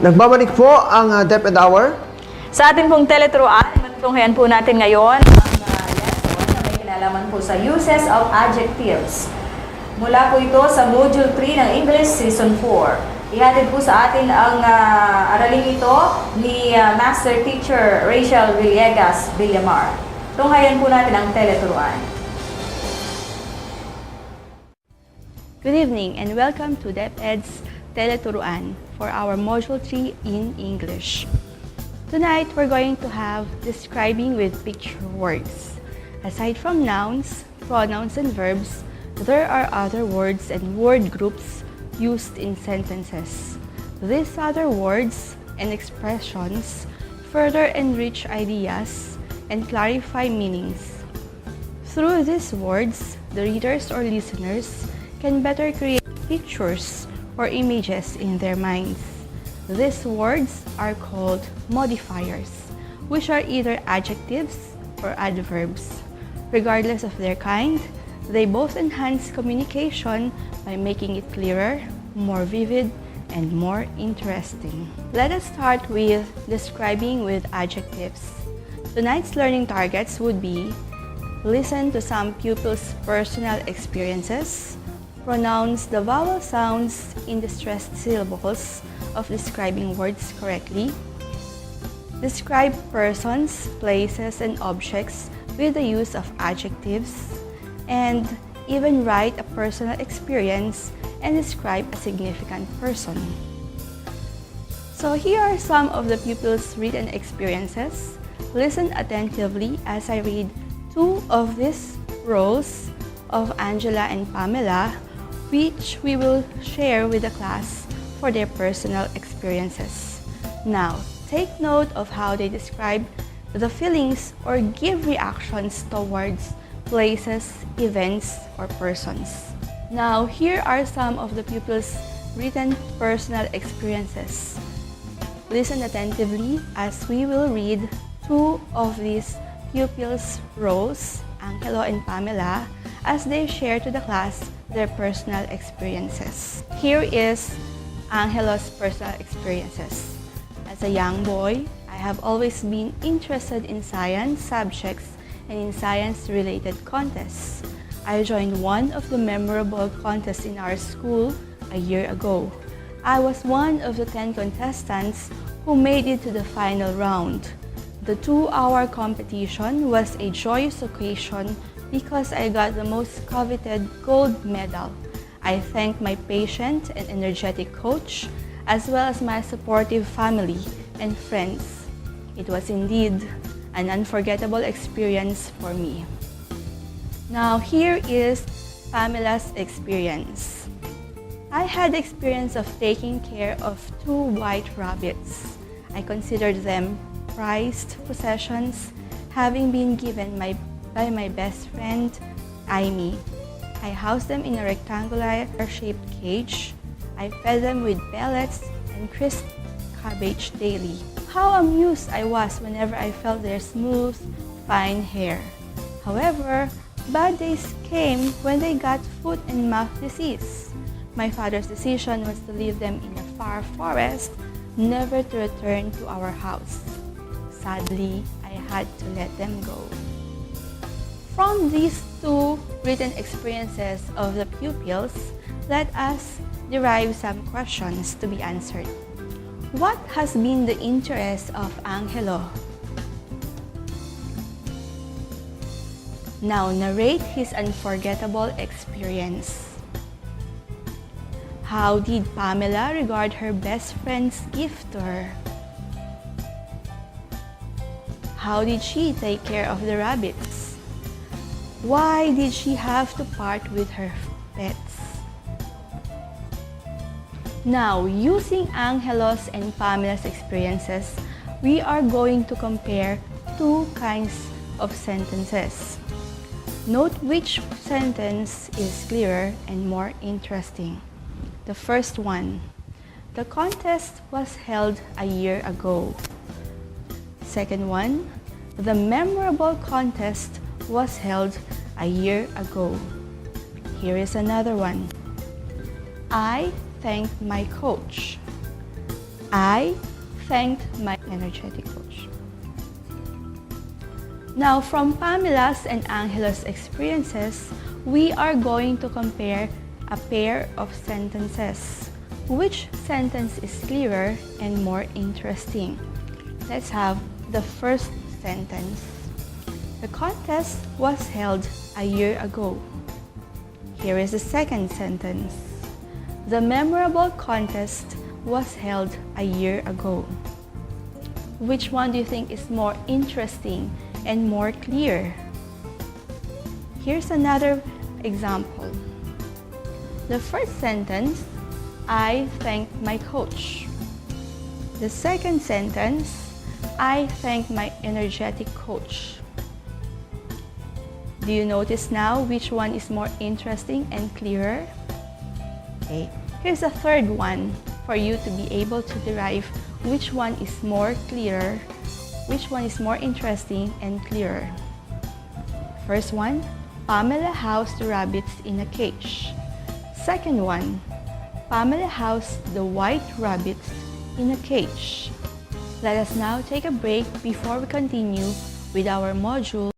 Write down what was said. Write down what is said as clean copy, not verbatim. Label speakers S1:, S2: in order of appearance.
S1: Nagbabalik po ang DepED Hour.
S2: Sa ating pong Tele-Turuan, matutunghayan po natin ngayon ang lesson na may kinalaman po sa uses of adjectives. Mula po ito sa Module 3 ng English Season 4. Ihatid po sa atin ang araling ito ni Master Teacher Rachel Villegas Villamar. Tunghayan po natin ang Tele-Turuan.
S3: Good evening and welcome to DepEd's Tele-Turuan for our Module 3 in English. Tonight, we're going to have describing with picture words. Aside from nouns, pronouns, and verbs, there are other words and word groups used in sentences. These other words and expressions further enrich ideas and clarify meanings. Through these words, the readers or listeners can better create pictures or images in their minds. These words are called modifiers, which are either adjectives or adverbs. Regardless of their kind, they both enhance communication by making it clearer, more vivid, and more interesting. Let us start with describing with adjectives. Tonight's learning targets would be: listen to some pupils' personal experiences, pronounce the vowel sounds in the stressed syllables of describing words correctly, describe persons, places, and objects with the use of adjectives, and even write a personal experience and describe a significant person. So here are some of the pupils' written experiences. Listen attentively as I read two of these roles of Angela and Pamela, which we will share with the class for their personal experiences. Now, take note of how they describe the feelings or give reactions towards places, events, or persons. Now, here are some of the pupils' written personal experiences. Listen attentively as we will read two of these pupils' roles, Angelo and Pamela, as they share to the class their personal experiences. Here is Angelo's personal experiences. As a young boy, I have always been interested in science subjects and in science-related contests. I joined one of the memorable contests in our school a year ago. I was one of the 10 contestants who made it to the final round. The 2-hour competition was a joyous occasion because I got the most coveted gold medal. I thank my patient and energetic coach, as well as my supportive family and friends. It was indeed an unforgettable experience for me. Now here is Pamela's experience. I had the experience of taking care of 2 white rabbits. I considered them prized possessions, having been given by my best friend, Amy. I housed them in a rectangular-shaped cage. I fed them with pellets and crisp cabbage daily. How amused I was whenever I felt their smooth, fine hair. However, bad days came when they got foot and mouth disease. My father's decision was to leave them in a far forest, never to return to our house. Sadly, I had to let them go. From these 2 written experiences of the pupils, let us derive some questions to be answered. What has been the interest of Angelo? Now narrate his unforgettable experience. How did Pamela regard her best friend's gift to her? How did she take care of the rabbits? Why did she have to part with her pets? Now, using Angelo's and Pamela's experiences, we are going to compare 2 kinds of sentences. Note which sentence is clearer and more interesting. The first one: the contest was held a year ago. Second one: the memorable contest was held a year ago. Here is another one. I thanked my coach. I thanked my energetic coach. Now, from Pamela's and Angelo's experiences, we are going to compare a pair of sentences. Which sentence is clearer and more interesting? Let's have the first sentence. The contest was held a year ago. Here is the second sentence. The memorable contest was held a year ago. Which one do you think is more interesting and more clear? Here's another example. The first sentence, I thanked my coach. The second sentence, I thanked my energetic coach. Do you notice now which one is more interesting and clearer? Okay, here's a third one for you to be able to derive which one is more clearer, which one is more interesting and clearer. First one, Pamela housed the rabbits in a cage. Second one, Pamela housed the white rabbits in a cage. Let us now take a break before we continue with our module